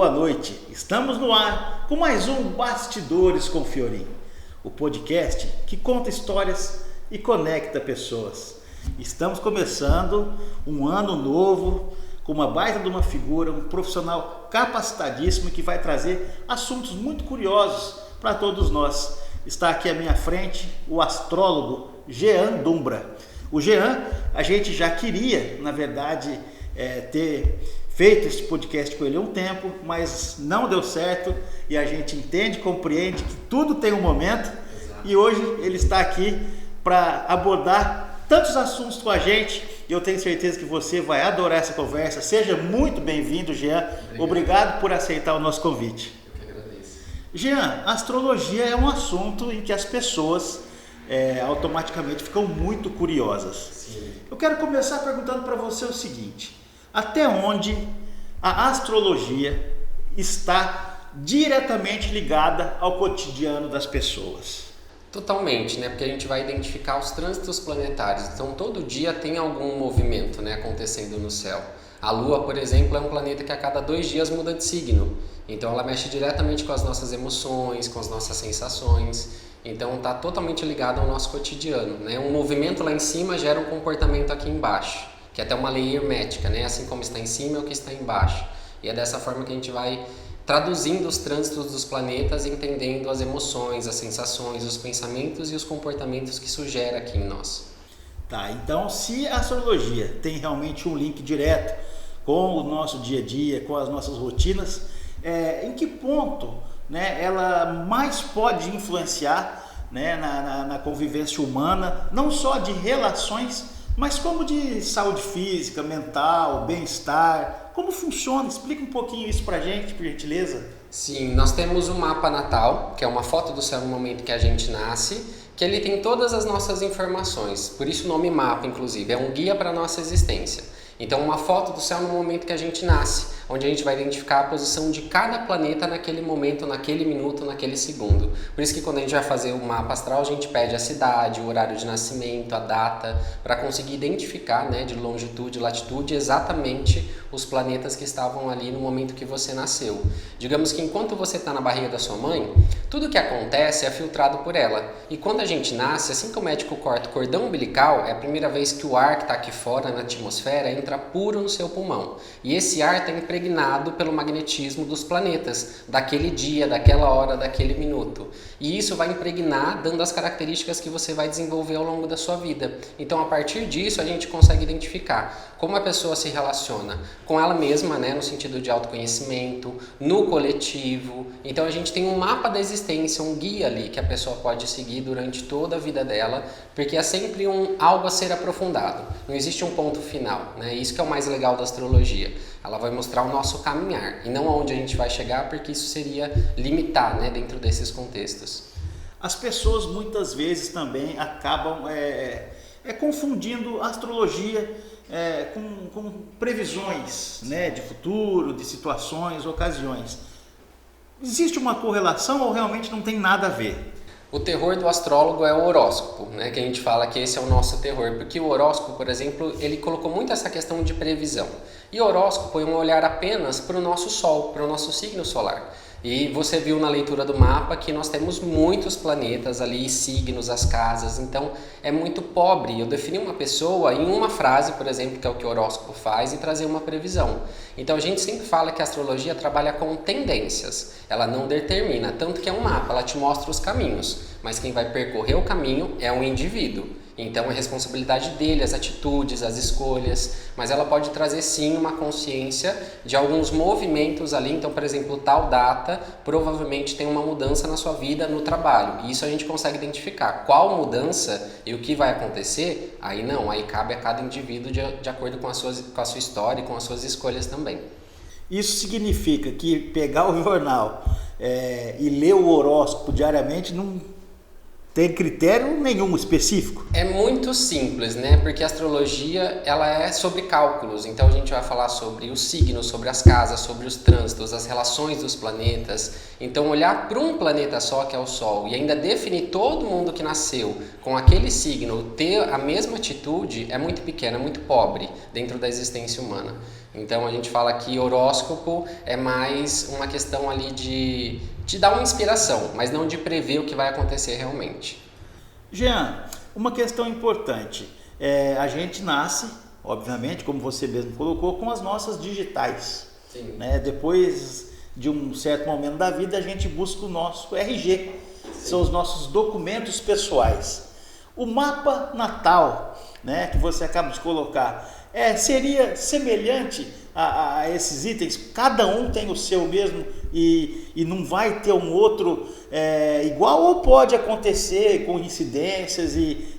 boa noite. Estamos no ar com mais um Bastidores com Fiorim, o podcast que conta histórias e conecta pessoas. Estamos começando um ano novo com uma baita de uma figura, um profissional capacitadíssimo que vai trazer assuntos muito curiosos para todos nós. Está aqui à minha frente o astrólogo Jean Dumbra. O Jean, a gente já queria, na verdade, ter feito esse podcast com ele há um tempo, mas não deu certo e a gente entende, compreende que tudo tem um momento. Exato. E hoje ele está aqui para abordar tantos assuntos com a gente e eu tenho certeza que você vai adorar essa conversa. Seja muito bem-vindo, Jean. Obrigado por aceitar o nosso convite. Eu que agradeço. Jean, a astrologia é um assunto em que as pessoas automaticamente ficam muito curiosas. Sim. Eu quero começar perguntando para você o seguinte: até onde a astrologia está diretamente ligada ao cotidiano das pessoas? Totalmente, né? Porque a gente vai identificar os trânsitos planetários. Então, todo dia tem algum movimento, né, acontecendo no céu. A Lua, por exemplo, é um planeta que a cada 2 dias muda de signo. Então, ela mexe diretamente com as nossas emoções, com as nossas sensações. Então, está totalmente ligado ao nosso cotidiano, né? Um movimento lá em cima gera um comportamento aqui embaixo, que é até uma lei hermética, né? Assim como está em cima é o que está embaixo. E é dessa forma que a gente vai traduzindo os trânsitos dos planetas, entendendo as emoções, as sensações, os pensamentos e os comportamentos que isso gera aqui em nós. Tá, então se a astrologia tem realmente um link direto com o nosso dia a dia, com as nossas rotinas, em que ponto, né, ela mais pode influenciar, né, na convivência humana, não só de relações, mas como de saúde física, mental, bem-estar? Como funciona? Explica um pouquinho isso pra gente, por gentileza. Sim, nós temos o mapa natal, que é uma foto do céu no momento que a gente nasce, que ele tem todas as nossas informações, por isso o nome mapa, inclusive, é um guia para a nossa existência. Então, uma foto do céu no momento que a gente nasce, onde a gente vai identificar a posição de cada planeta naquele momento, naquele minuto, naquele segundo. Por isso que quando a gente vai fazer o mapa astral, a gente pede a cidade, o horário de nascimento, a data, para conseguir identificar, né, de longitude e latitude exatamente os planetas que estavam ali no momento que você nasceu. Digamos que enquanto você está na barriga da sua mãe, tudo que acontece é filtrado por ela. E quando a gente nasce, assim que o médico corta o cordão umbilical, é a primeira vez que o ar que está aqui fora na atmosfera entra puro no seu pulmão. E esse ar está impregnado pelo magnetismo dos planetas, daquele dia, daquela hora, daquele minuto. E isso vai impregnar, dando as características que você vai desenvolver ao longo da sua vida. Então, a partir disso, a gente consegue identificar como a pessoa se relaciona com ela mesma, né, no sentido de autoconhecimento, no coletivo. Então, a gente tem um mapa da existência, um guia ali que a pessoa pode seguir durante toda a vida dela, porque é sempre algo a ser aprofundado. Não existe um ponto final, né? Isso que é o mais legal da astrologia. Ela vai mostrar o nosso caminhar e não aonde a gente vai chegar, porque isso seria limitar, né, dentro desses contextos. As pessoas muitas vezes também acabam confundindo astrologia com previsões, né, de futuro, de situações, ocasiões. Existe uma correlação ou realmente não tem nada a ver? O terror do astrólogo é o horóscopo, né? Que a gente fala que esse é o nosso terror, porque o horóscopo, por exemplo, ele colocou muito essa questão de previsão. E o horóscopo é um olhar apenas para o nosso Sol, para o nosso signo solar. E você viu na leitura do mapa que nós temos muitos planetas ali, signos, as casas, então é muito pobre eu definir uma pessoa em uma frase, por exemplo, que é o que o horóscopo faz, e trazer uma previsão. Então a gente sempre fala que a astrologia trabalha com tendências, ela não determina, tanto que é um mapa, ela te mostra os caminhos, mas quem vai percorrer o caminho é um indivíduo. Então é responsabilidade dele, as atitudes, as escolhas, mas ela pode trazer sim uma consciência de alguns movimentos ali. Então, por exemplo, tal data provavelmente tem uma mudança na sua vida, no trabalho. E isso a gente consegue identificar. Qual mudança e o que vai acontecer, aí não, aí cabe a cada indivíduo de acordo com a sua história e com as suas escolhas também. Isso significa que pegar o jornal e ler o horóscopo diariamente não tem critério nenhum específico? É muito simples, né? Porque a astrologia, ela é sobre cálculos. Então a gente vai falar sobre os signos, sobre as casas, sobre os trânsitos, as relações dos planetas. Então olhar para um planeta só, que é o Sol, e ainda definir todo mundo que nasceu com aquele signo, ter a mesma atitude, é muito pequeno, é muito pobre dentro da existência humana. Então a gente fala que horóscopo é mais uma questão ali de dar uma inspiração, mas não de prever o que vai acontecer realmente. Jean, uma questão importante, a gente nasce, obviamente, como você mesmo colocou, com as nossas digitais. Sim. Né? Depois de um certo momento da vida, a gente busca o nosso RG, Sim. São os nossos documentos pessoais. O mapa natal, né, que você acaba de colocar, seria semelhante a esses itens? Cada um tem o seu mesmo e não vai ter um outro igual, ou pode acontecer coincidências e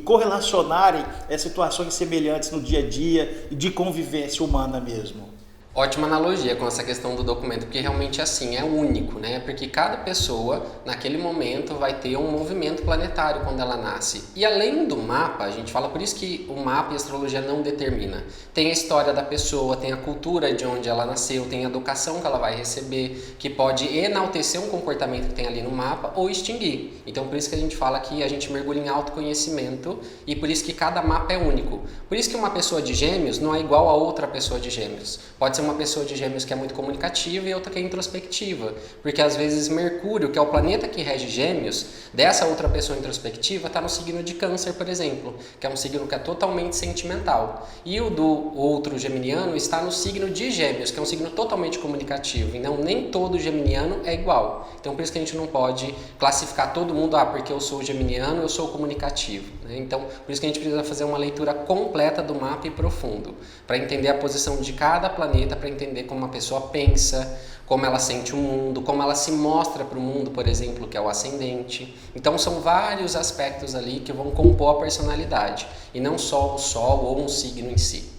correlacionarem situações semelhantes no dia a dia de convivência humana mesmo? Ótima analogia com essa questão do documento, porque realmente assim, é único, né? Porque cada pessoa, naquele momento, vai ter um movimento planetário quando ela nasce. E além do mapa, a gente fala, por isso que o mapa e a astrologia não determina. Tem a história da pessoa, tem a cultura de onde ela nasceu, tem a educação que ela vai receber, que pode enaltecer um comportamento que tem ali no mapa ou extinguir. Então, por isso que a gente fala que a gente mergulha em autoconhecimento e por isso que cada mapa é único. Por isso que uma pessoa de Gêmeos não é igual a outra pessoa de Gêmeos. Pode ser uma pessoa de Gêmeos que é muito comunicativa e outra que é introspectiva, porque às vezes Mercúrio, que é o planeta que rege Gêmeos, dessa outra pessoa introspectiva está no signo de Câncer, por exemplo, que é um signo que é totalmente sentimental, e o do outro geminiano está no signo de Gêmeos, que é um signo totalmente comunicativo. Então nem todo geminiano é igual, então por isso que a gente não pode classificar todo mundo, porque eu sou geminiano, eu sou comunicativo, né? Então por isso que a gente precisa fazer uma leitura completa do mapa e profundo, para entender a posição de cada planeta, para entender como uma pessoa pensa, como ela sente o mundo, como ela se mostra para o mundo, por exemplo, que é o ascendente. Então são vários aspectos ali que vão compor a personalidade, e não só o Sol ou um signo em si.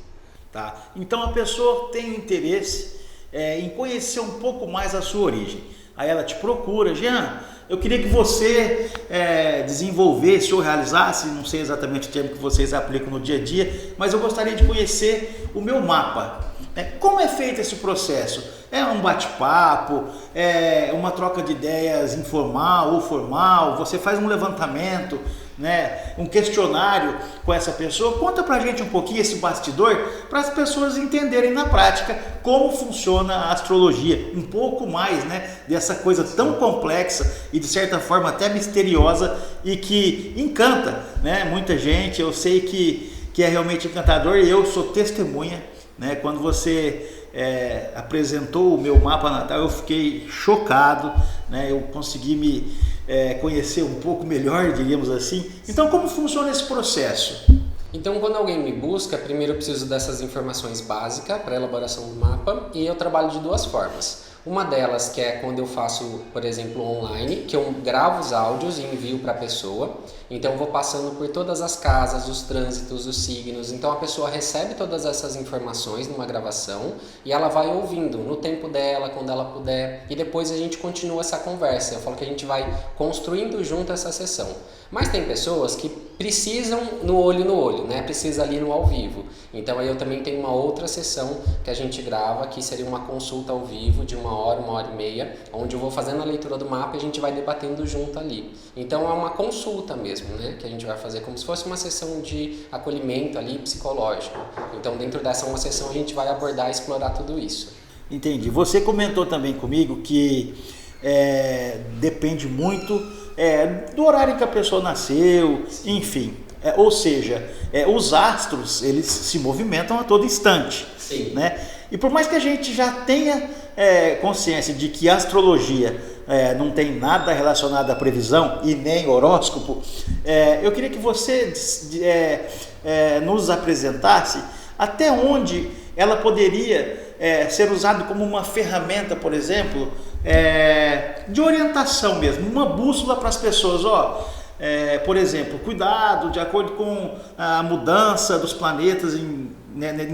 Tá. Então a pessoa tem interesse em conhecer um pouco mais a sua origem. Aí ela te procura, Jean, eu queria que você desenvolvesse ou realizasse, não sei exatamente o termo que vocês aplicam no dia a dia, mas eu gostaria de conhecer o meu mapa. Como é feito esse processo? É um bate-papo, é uma troca de ideias informal ou formal? Você faz um levantamento, né, um questionário com essa pessoa? Conta pra gente um pouquinho esse bastidor, para as pessoas entenderem na prática como funciona a astrologia, um pouco mais, né, dessa coisa tão complexa e de certa forma até misteriosa e que encanta, né, muita gente. Eu sei que é realmente encantador e eu sou testemunha, né? Quando você apresentou o meu mapa natal, eu fiquei chocado, né? Eu consegui me conhecer um pouco melhor, diríamos assim. Então, como funciona esse processo? Então, quando alguém me busca, primeiro eu preciso dessas informações básicas para a elaboração do mapa, e eu trabalho de duas formas. Uma delas que é quando eu faço, por exemplo, online, que eu gravo os áudios e envio para a pessoa. Então eu vou passando por todas as casas, os trânsitos, os signos. Então a pessoa recebe todas essas informações numa gravação e ela vai ouvindo no tempo dela, quando ela puder. E depois a gente continua essa conversa. Eu falo que a gente vai construindo junto essa sessão. Mas tem pessoas que precisam no olho, né? Precisa ali no ao vivo. Então aí eu também tenho uma outra sessão que a gente grava, que seria uma consulta ao vivo de 1 hora e meia, onde eu vou fazendo a leitura do mapa e a gente vai debatendo junto ali. Então é uma consulta mesmo, né? Que a gente vai fazer como se fosse uma sessão de acolhimento ali psicológico. Então dentro dessa uma sessão a gente vai abordar e explorar tudo isso. Entendi. Você comentou também comigo que depende muito do horário que a pessoa nasceu, enfim. Ou seja, os astros, eles se movimentam a todo instante. Sim. Né? E por mais que a gente já tenha consciência de que a astrologia não tem nada relacionado à previsão e nem horóscopo, eu queria que você nos apresentasse até onde ela poderia ser usada como uma ferramenta, por exemplo, de orientação mesmo, uma bússola para as pessoas. Por exemplo, cuidado de acordo com a mudança dos planetas em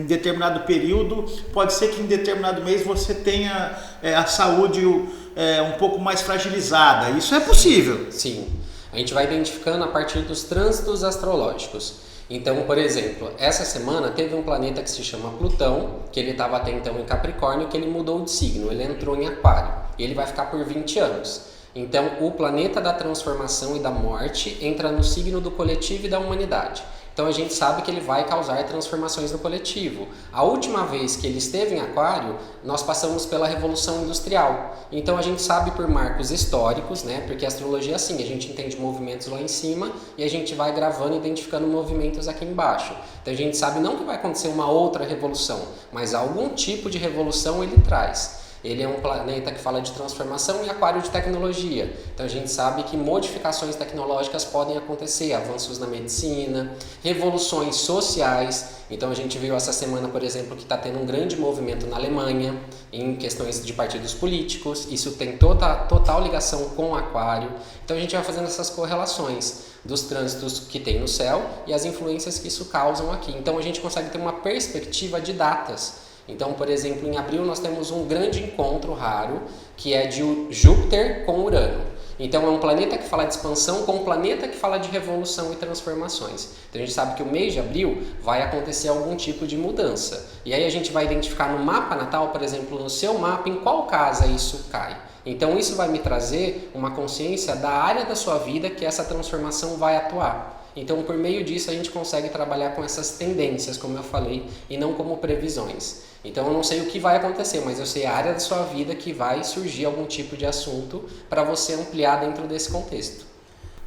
determinado período, pode ser que em determinado mês você tenha a saúde um pouco mais fragilizada. Isso é possível? Sim, a gente vai identificando a partir dos trânsitos astrológicos. Então, por exemplo, essa semana teve um planeta que se chama Plutão, que ele estava até então em Capricórnio, que ele mudou de signo, ele entrou em Aquário, e ele vai ficar por 20 anos. Então, o planeta da transformação e da morte entra no signo do coletivo e da humanidade. Então a gente sabe que ele vai causar transformações no coletivo. A última vez que ele esteve em Aquário, nós passamos pela Revolução Industrial. Então a gente sabe por marcos históricos, né? Porque a astrologia é assim, a gente entende movimentos lá em cima e a gente vai gravando e identificando movimentos aqui embaixo. Então a gente sabe não que vai acontecer uma outra revolução, mas algum tipo de revolução ele traz. Ele é um planeta que fala de transformação e Aquário de tecnologia. Então a gente sabe que modificações tecnológicas podem acontecer, avanços na medicina, revoluções sociais. Então a gente viu essa semana, por exemplo, que está tendo um grande movimento na Alemanha em questões de partidos políticos. Isso tem total ligação com Aquário. Então a gente vai fazendo essas correlações dos trânsitos que tem no céu e as influências que isso causam aqui. Então a gente consegue ter uma perspectiva de datas. Então, por exemplo, em abril nós temos um grande encontro raro, que é de Júpiter com Urano. Então, é um planeta que fala de expansão com um planeta que fala de revolução e transformações. Então, a gente sabe que o mês de abril vai acontecer algum tipo de mudança. E aí a gente vai identificar no mapa natal, por exemplo, no seu mapa, em qual casa isso cai. Então, isso vai me trazer uma consciência da área da sua vida que essa transformação vai atuar. Então, por meio disso, a gente consegue trabalhar com essas tendências, como eu falei, e não como previsões. Então, eu não sei o que vai acontecer, mas eu sei a área da sua vida que vai surgir algum tipo de assunto para você ampliar dentro desse contexto.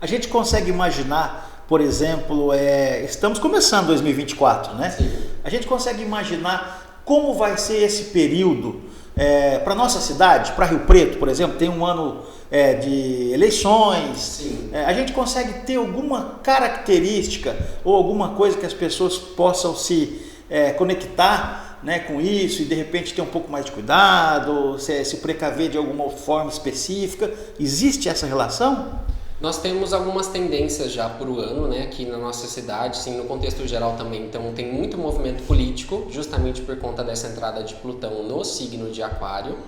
A gente consegue imaginar, por exemplo, estamos começando 2024, né? Sim. A gente consegue imaginar como vai ser esse período para nossa cidade, para Rio Preto, por exemplo, tem um ano de eleições. Sim. A gente consegue ter alguma característica ou alguma coisa que as pessoas possam se conectar, né, com isso e de repente ter um pouco mais de cuidado, se precaver de alguma forma específica? Existe essa relação? Nós temos algumas tendências já por ano, né, aqui na nossa cidade, sim, no contexto geral também. Então tem muito movimento político, justamente por conta dessa entrada de Plutão no signo de Aquário.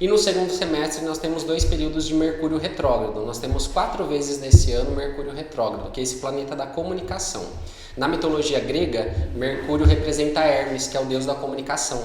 E no segundo semestre nós temos 2 períodos de Mercúrio retrógrado. Nós temos 4 vezes nesse ano Mercúrio retrógrado, que é esse planeta da comunicação. Na mitologia grega, Mercúrio representa Hermes, que é o deus da comunicação,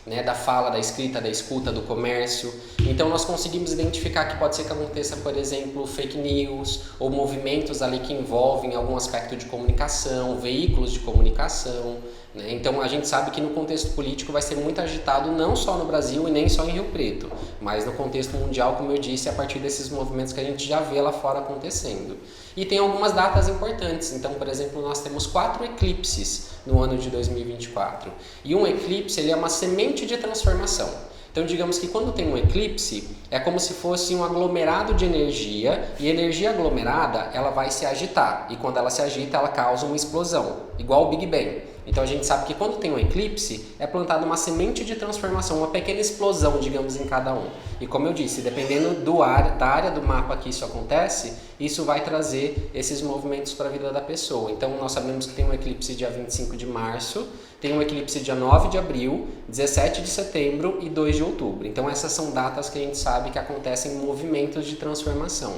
né, da fala, da escrita, da escuta, do comércio. Então nós conseguimos identificar que pode ser que aconteça, por exemplo, fake news ou movimentos ali que envolvem algum aspecto de comunicação, veículos de comunicação, né? Então a gente sabe que no contexto político vai ser muito agitado não só no Brasil e nem só em Rio Preto, mas no contexto mundial, como eu disse, a partir desses movimentos que a gente já vê lá fora acontecendo. E tem algumas datas importantes. Então, por exemplo, nós temos 4 eclipses no ano de 2024. E um eclipse ele é uma semente de transformação. Então, digamos que quando tem um eclipse, é como se fosse um aglomerado de energia, e energia aglomerada, ela vai se agitar. E quando ela se agita, ela causa uma explosão, igual o Big Bang. Então a gente sabe que quando tem um eclipse, é plantada uma semente de transformação, uma pequena explosão, digamos, em cada um. E como eu disse, dependendo da área do mapa que isso acontece, isso vai trazer esses movimentos para a vida da pessoa. Então nós sabemos que tem um eclipse dia 25 de março, tem um eclipse dia 9 de abril, 17 de setembro e 2 de outubro. Então essas são datas que a gente sabe que acontecem movimentos de transformação.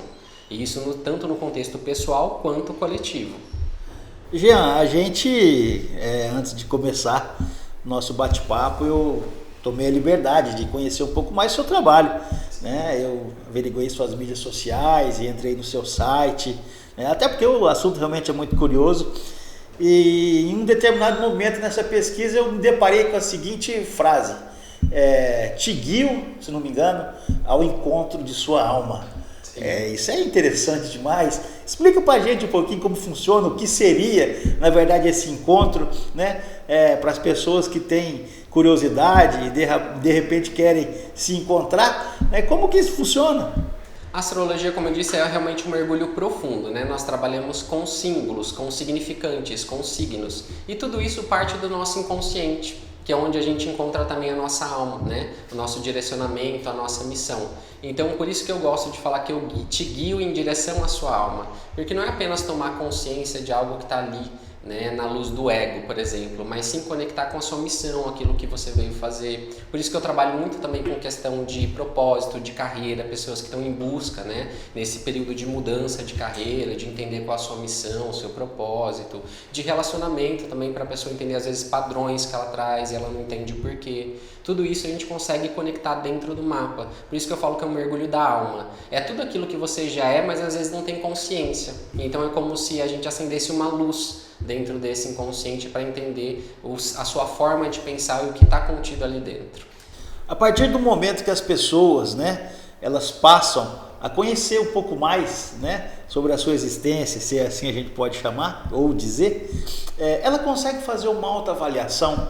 E isso tanto no contexto pessoal quanto coletivo. Jean, a gente, antes de começar nosso bate-papo, eu tomei a liberdade de conhecer um pouco mais o seu trabalho, né? Eu averiguei suas mídias sociais e entrei no seu site, né? Até porque o assunto realmente é muito curioso. E em um determinado momento nessa pesquisa eu me deparei com a seguinte frase: te guio, se não me engano, ao encontro de sua alma. Isso é interessante demais. Explica pra gente um pouquinho como funciona, o que seria, na verdade, esse encontro, né? Para as pessoas que têm curiosidade e de repente querem se encontrar, né? Como que isso funciona? A astrologia, como eu disse, é realmente um mergulho profundo, né? Nós trabalhamos com símbolos, com significantes, com signos. E tudo isso parte do nosso inconsciente, que é onde a gente encontra também a nossa alma, né? O nosso direcionamento, a nossa missão. Então, por isso que eu gosto de falar que eu te guio em direção à sua alma. Porque não é apenas tomar consciência de algo que está ali, né, na luz do ego, por exemplo, mas sim conectar com a sua missão, aquilo que você veio fazer. Por isso que eu trabalho muito também com questão de propósito, de carreira, pessoas que estão em busca, né, nesse período de mudança de carreira, de entender qual a sua missão, o seu propósito, de relacionamento também, para a pessoa entender às vezes padrões que ela traz e ela não entende o porquê. Tudo isso a gente consegue conectar dentro do mapa. Por isso que eu falo que é um mergulho da alma. É tudo aquilo que você já é, mas às vezes não tem consciência. Então é como se a gente acendesse uma luz dentro desse inconsciente para entender a sua forma de pensar e o que está contido ali dentro. A partir do momento que as pessoas, né, elas passam a conhecer um pouco mais, né, sobre a sua existência, se assim a gente pode chamar ou dizer, ela consegue fazer uma autoavaliação,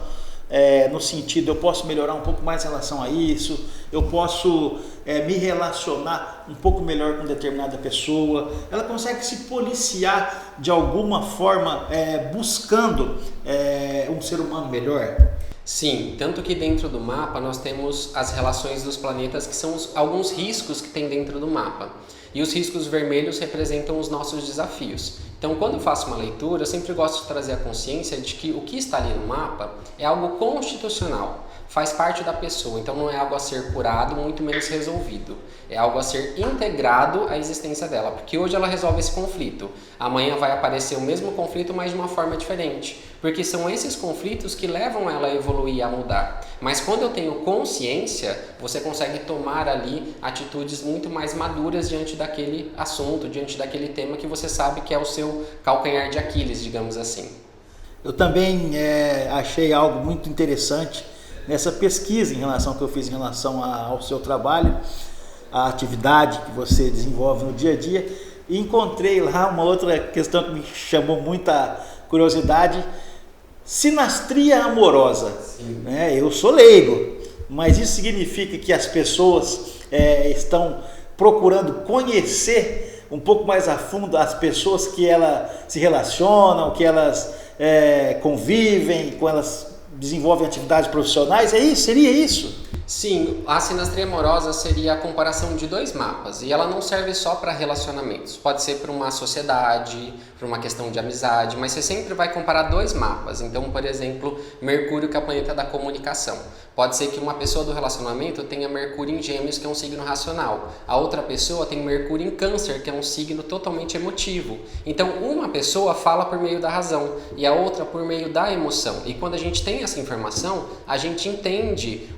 no sentido, eu posso melhorar um pouco mais em relação a isso, eu posso me relacionar um pouco melhor com determinada pessoa, ela consegue se policiar de alguma forma, buscando um ser humano melhor? Sim, tanto que dentro do mapa nós temos as relações dos planetas, que são alguns riscos que tem dentro do mapa. E os riscos vermelhos representam os nossos desafios. Então, quando eu faço uma leitura, eu sempre gosto de trazer a consciência de que o que está ali no mapa é algo constitucional, faz parte da pessoa, então não é algo a ser curado, muito menos resolvido. É algo a ser integrado à existência dela, porque hoje ela resolve esse conflito. Amanhã vai aparecer o mesmo conflito, mas de uma forma diferente, porque são esses conflitos que levam ela a evoluir, a mudar. Mas quando eu tenho consciência, você consegue tomar ali atitudes muito mais maduras diante daquele assunto, diante daquele tema que você sabe que é o seu calcanhar de Aquiles, digamos assim. Eu também achei algo muito interessante nessa pesquisa em relação ao que eu fiz em relação ao seu trabalho, a atividade que você desenvolve no dia a dia, e encontrei lá uma outra questão que me chamou muita curiosidade: sinastria amorosa. Eu sou leigo, mas isso significa que as pessoas estão procurando conhecer um pouco mais a fundo as pessoas que elas se relacionam, que elas convivem, com elas desenvolvem atividades profissionais, é isso? Seria isso? Sim, a sinastria amorosa seria a comparação de dois mapas, e ela não serve só para relacionamentos, pode ser para uma sociedade, para uma questão de amizade, mas você sempre vai comparar dois mapas. Então, por exemplo, Mercúrio, que é o planeta da comunicação. Pode ser que uma pessoa do relacionamento tenha Mercúrio em Gêmeos, que é um signo racional. A outra pessoa tem Mercúrio em Câncer, que é um signo totalmente emotivo. Então, uma pessoa fala por meio da razão e a outra por meio da emoção. E quando a gente tem essa informação, a gente entende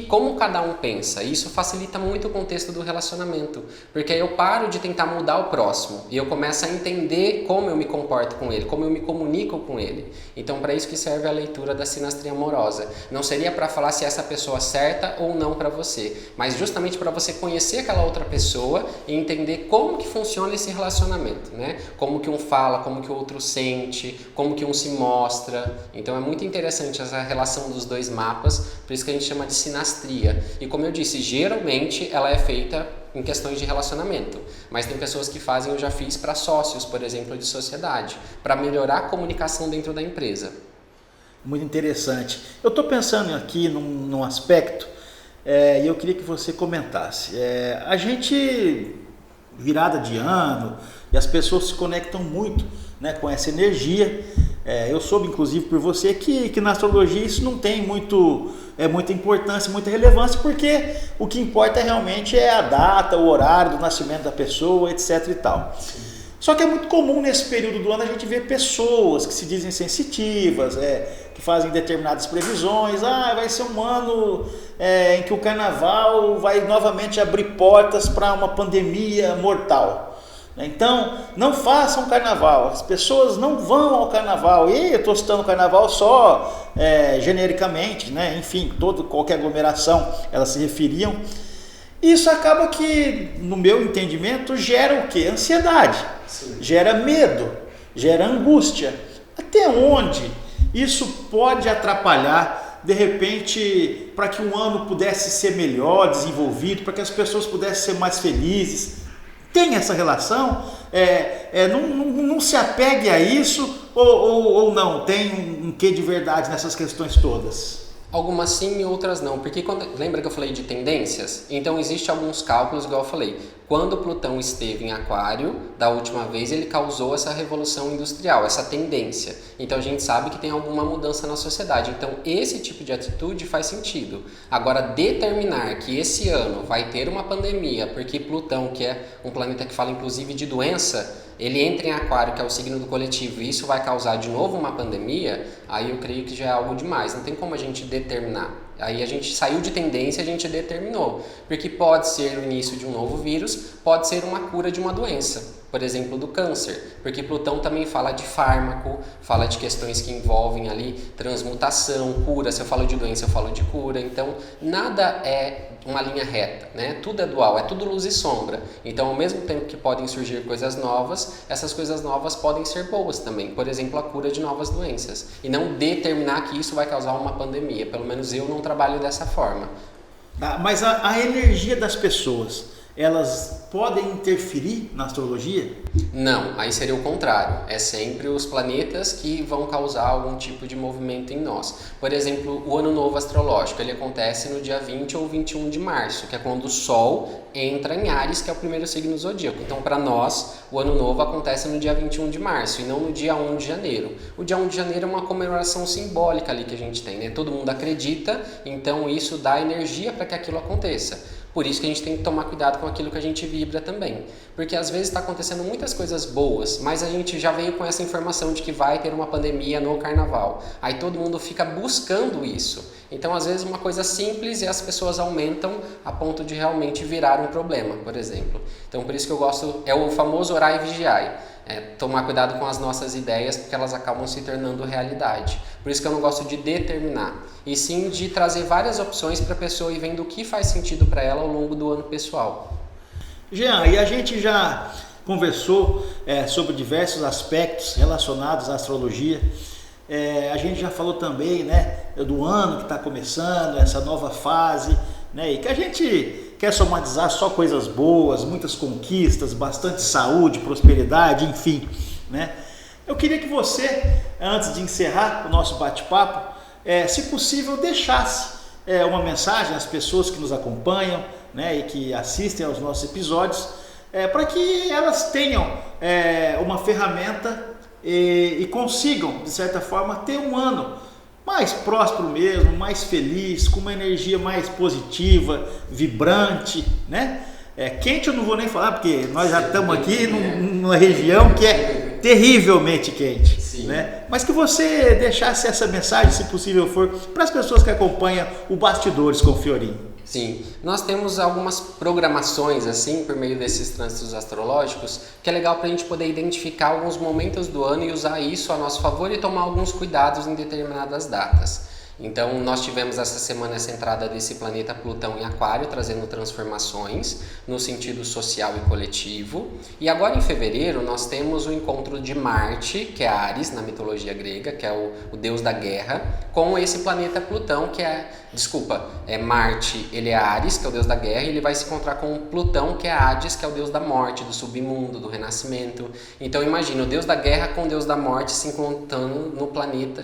como cada um pensa. E isso facilita muito o contexto do relacionamento, porque aí eu paro de tentar mudar o próximo e eu começo a entender como eu me comporto com ele, como eu me comunico com ele. Então, para isso que serve a leitura da sinastria amorosa. Não seria para falar se essa pessoa é certa ou não para você, mas justamente para você conhecer aquela outra pessoa e entender como que funciona esse relacionamento, né? Como que um fala, como que o outro sente, como que um se mostra. Então é muito interessante essa relação dos dois mapas, por isso que a gente chama de sinastria. E como eu disse, geralmente ela é feita em questões de relacionamento, mas tem pessoas que fazem, eu já fiz para sócios, por exemplo, de sociedade, para melhorar a comunicação dentro da empresa. Muito interessante. Eu estou pensando aqui num aspecto, e eu queria que você comentasse. A gente, virada de ano, e as pessoas se conectam muito, né, com essa energia. Eu soube, inclusive, por você, que na astrologia isso não tem muita importância, muita relevância, porque o que importa realmente é a data, o horário do nascimento da pessoa, etc. e tal. Só que é muito comum nesse período do ano a gente ver pessoas que se dizem sensitivas, que fazem determinadas previsões. Vai ser um ano em que o carnaval vai novamente abrir portas para uma pandemia mortal. Então, não façam carnaval, as pessoas não vão ao carnaval. E eu estou citando o carnaval só genericamente, né? Enfim, qualquer aglomeração elas se referiam. Isso acaba que, no meu entendimento, gera o quê? Ansiedade. Sim. Gera medo, gera angústia. Até onde isso pode atrapalhar, de repente, para que um ano pudesse ser melhor desenvolvido, para que as pessoas pudessem ser mais felizes? Tem essa relação? Não se apegue a isso ou não? Tem um quê de verdade nessas questões todas? Algumas sim e outras não, porque lembra que eu falei de tendências? Então existem alguns cálculos, igual eu falei. Quando Plutão esteve em Aquário, da última vez, ele causou essa revolução industrial, essa tendência. Então a gente sabe que tem alguma mudança na sociedade. Então esse tipo de atitude faz sentido. Agora, determinar que esse ano vai ter uma pandemia, porque Plutão, que é um planeta que fala inclusive de doença, ele entra em Aquário, que é o signo do coletivo, e isso vai causar de novo uma pandemia, aí eu creio que já é algo demais. Não tem como a gente determinar. Aí a gente saiu de tendência, a gente determinou. Porque pode ser o início de um novo vírus, pode ser uma cura de uma doença, por exemplo, do câncer, porque Plutão também fala de fármaco, fala de questões que envolvem ali transmutação, cura. Se eu falo de doença, eu falo de cura. Então, nada é uma linha reta, né? Tudo é dual, é tudo luz e sombra. Então, ao mesmo tempo que podem surgir coisas novas, essas coisas novas podem ser boas também. Por exemplo, a cura de novas doenças. E não determinar que isso vai causar uma pandemia. Pelo menos eu não trabalho dessa forma. Mas a energia das pessoas, elas podem interferir na astrologia? Não, aí seria o contrário. É sempre os planetas que vão causar algum tipo de movimento em nós. Por exemplo, o ano novo astrológico, ele acontece no dia 20 ou 21 de março, que é quando o Sol entra em Áries, que é o primeiro signo zodíaco. Então, para nós, o ano novo acontece no dia 21 de março e não no dia 1 de janeiro. O dia 1 de janeiro é uma comemoração simbólica ali que a gente tem, né? Todo mundo acredita, então isso dá energia para que aquilo aconteça. Por isso que a gente tem que tomar cuidado com aquilo que a gente vibra também. Porque às vezes está acontecendo muitas coisas boas, mas a gente já veio com essa informação de que vai ter uma pandemia no carnaval. Aí todo mundo fica buscando isso. Então às vezes uma coisa simples e as pessoas aumentam a ponto de realmente virar um problema, por exemplo. Então por isso que eu gosto, é o famoso orai e vigiai. Tomar cuidado com as nossas ideias, porque elas acabam se tornando realidade. Por isso que eu não gosto de determinar, e sim de trazer várias opções para a pessoa e vendo o que faz sentido para ela ao longo do ano pessoal. Jean, e a gente já conversou sobre diversos aspectos relacionados à astrologia. A gente já falou também, né, do ano que está começando, essa nova fase, né, e que a gente quer somatizar só coisas boas, muitas conquistas, bastante saúde, prosperidade, enfim, né? Eu queria que você, antes de encerrar o nosso bate-papo, se possível, deixasse uma mensagem às pessoas que nos acompanham, né, e que assistem aos nossos episódios, para que elas tenham uma ferramenta e consigam, de certa forma, ter um ano mais próspero mesmo, mais feliz, com uma energia mais positiva, vibrante, né? Quente eu não vou nem falar, porque nós já estamos aqui numa região que é terrivelmente quente, né? Mas que você deixasse essa mensagem, se possível for, para as pessoas que acompanham o Bastidores com Fiorin. Sim, nós temos algumas programações assim por meio desses trânsitos astrológicos que é legal para a gente poder identificar alguns momentos do ano e usar isso a nosso favor e tomar alguns cuidados em determinadas datas. Então nós tivemos essa semana essa entrada desse planeta Plutão em Aquário, trazendo transformações no sentido social e coletivo. E agora em fevereiro nós temos o encontro de Marte, que é Áries na mitologia grega, que é o deus da guerra, com esse planeta Plutão, que Marte, ele é Áries, que é o deus da guerra, e ele vai se encontrar com Plutão, que é Hades, que é o deus da morte, do submundo, do renascimento. Então imagina o deus da guerra com o deus da morte se encontrando no planeta,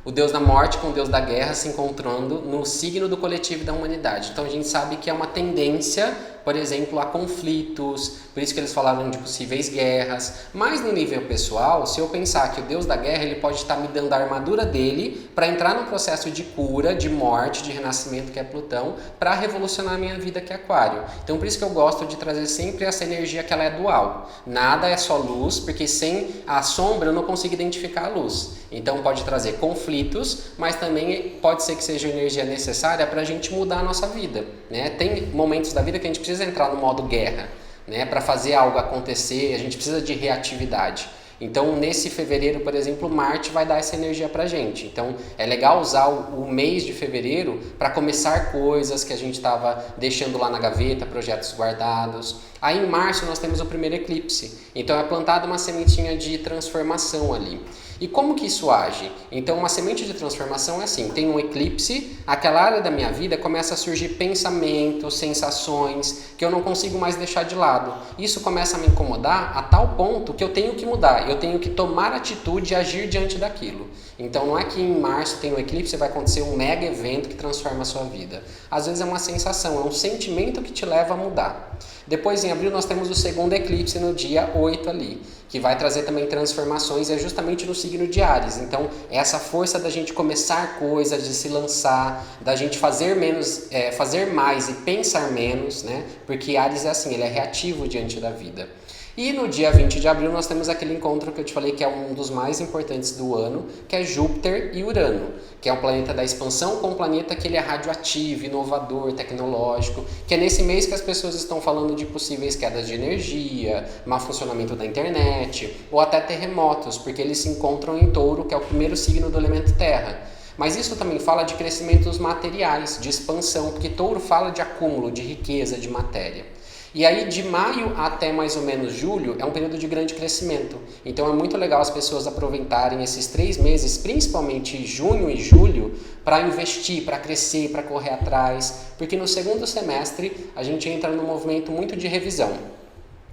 o deus da morte com o deus da guerra se encontrando no signo do coletivo da humanidade. Então a gente sabe que é uma tendência, por exemplo, a conflitos, por isso que eles falaram de possíveis guerras. Mas no nível pessoal, se eu pensar que o deus da guerra ele pode estar me dando a armadura dele para entrar no processo de cura, de morte, de renascimento, que é Plutão, para revolucionar a minha vida, que é Aquário. Então por isso que eu gosto de trazer sempre essa energia que ela é dual. Nada é só luz, porque sem a sombra eu não consigo identificar a luz. Então pode trazer conflitos, mas também pode ser que seja a energia necessária para a gente mudar a nossa vida, né? Tem momentos da vida que a gente precisa entrar no modo guerra, né? Para fazer algo acontecer, a gente precisa de reatividade. Então, nesse fevereiro, por exemplo, Marte vai dar essa energia pra gente. Então, é legal usar o mês de fevereiro para começar coisas que a gente estava deixando lá na gaveta, projetos guardados. Aí, em março, nós temos o primeiro eclipse. Então, é plantada uma sementinha de transformação ali. E como que isso age? Então, uma semente de transformação é assim, tem um eclipse, aquela área da minha vida começa a surgir pensamentos, sensações que eu não consigo mais deixar de lado. Isso começa a me incomodar a tal ponto que eu tenho que mudar, eu tenho que tomar atitude e agir diante daquilo. Então, não é que em março tem um eclipse e vai acontecer um mega evento que transforma a sua vida. Às vezes é uma sensação, é um sentimento que te leva a mudar. Depois, em abril, nós temos o segundo eclipse no dia 8 ali, que vai trazer também transformações, é justamente no signo de Áries. Então, é essa força da gente começar coisas, de se lançar, da gente fazer menos, fazer mais e pensar menos, né? Porque Áries é assim, ele é reativo diante da vida. E no dia 20 de abril nós temos aquele encontro que eu te falei que é um dos mais importantes do ano, que é Júpiter e Urano, que é um planeta da expansão, com um planeta que ele é radioativo, inovador, tecnológico, que é nesse mês que as pessoas estão falando de possíveis quedas de energia, mau funcionamento da internet, ou até terremotos, porque eles se encontram em Touro, que é o primeiro signo do elemento Terra. Mas isso também fala de crescimentos materiais, de expansão, porque Touro fala de acúmulo, de riqueza, de matéria. E aí de maio até mais ou menos julho é um período de grande crescimento. Então é muito legal as pessoas aproveitarem esses 3 meses, principalmente junho e julho, para investir, para crescer, para correr atrás, porque no segundo semestre a gente entra num movimento muito de revisão.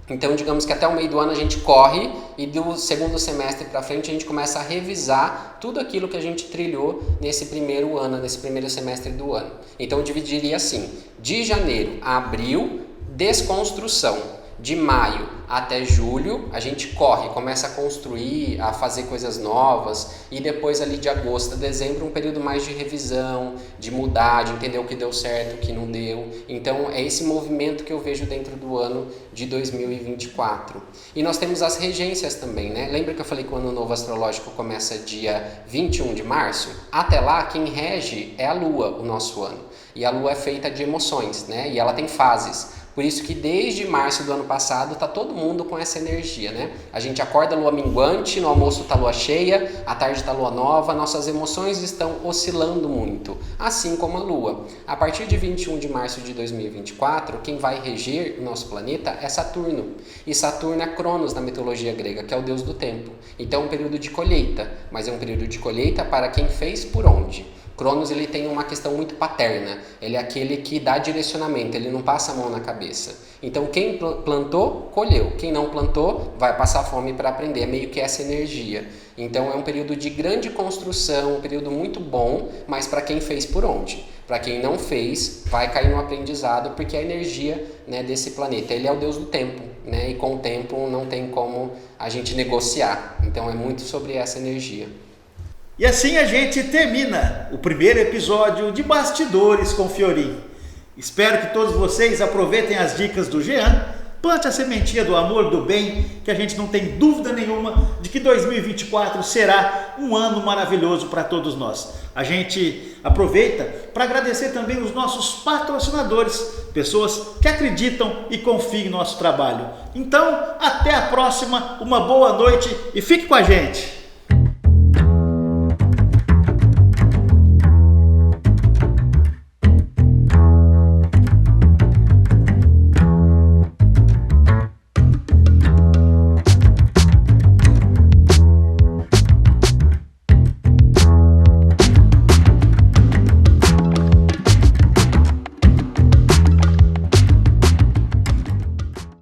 Então, digamos que até o meio do ano a gente corre e do segundo semestre para frente a gente começa a revisar tudo aquilo que a gente trilhou nesse primeiro ano, nesse primeiro semestre do ano. Então, eu dividiria assim, de janeiro a abril, desconstrução. De maio até julho, a gente corre, começa a construir, a fazer coisas novas, e depois ali de agosto a dezembro, um período mais de revisão, de mudar, de entender o que deu certo, o que não deu. Então é esse movimento que eu vejo dentro do ano de 2024. E nós temos as regências também, né? Lembra que eu falei que o ano novo astrológico começa dia 21 de março? Até lá, quem rege é a Lua, o nosso ano. E a Lua é feita de emoções, né? E ela tem fases. Por isso que desde março do ano passado está todo mundo com essa energia, né? A gente acorda lua minguante, no almoço está lua cheia, à tarde está lua nova, nossas emoções estão oscilando muito, assim como a lua. A partir de 21 de março de 2024, quem vai reger o nosso planeta é Saturno. E Saturno é Cronos na mitologia grega, que é o deus do tempo. Então é um período de colheita, mas é um período de colheita para quem fez por onde. Cronos ele tem uma questão muito paterna, ele é aquele que dá direcionamento, ele não passa a mão na cabeça. Então quem plantou, colheu, quem não plantou, vai passar fome para aprender, é meio que essa energia. Então é um período de grande construção, um período muito bom, mas para quem fez por onde? Para quem não fez, vai cair no aprendizado, porque a energia, né, desse planeta, ele é o deus do tempo, né, e com o tempo não tem como a gente negociar, então é muito sobre essa energia. E assim a gente termina o primeiro episódio de Bastidores com Fiorin. Espero que todos vocês aproveitem as dicas do Jean, plante a sementinha do amor, do bem, que a gente não tem dúvida nenhuma de que 2024 será um ano maravilhoso para todos nós. A gente aproveita para agradecer também os nossos patrocinadores, pessoas que acreditam e confiam em nosso trabalho. Então, até a próxima, uma boa noite e fique com a gente!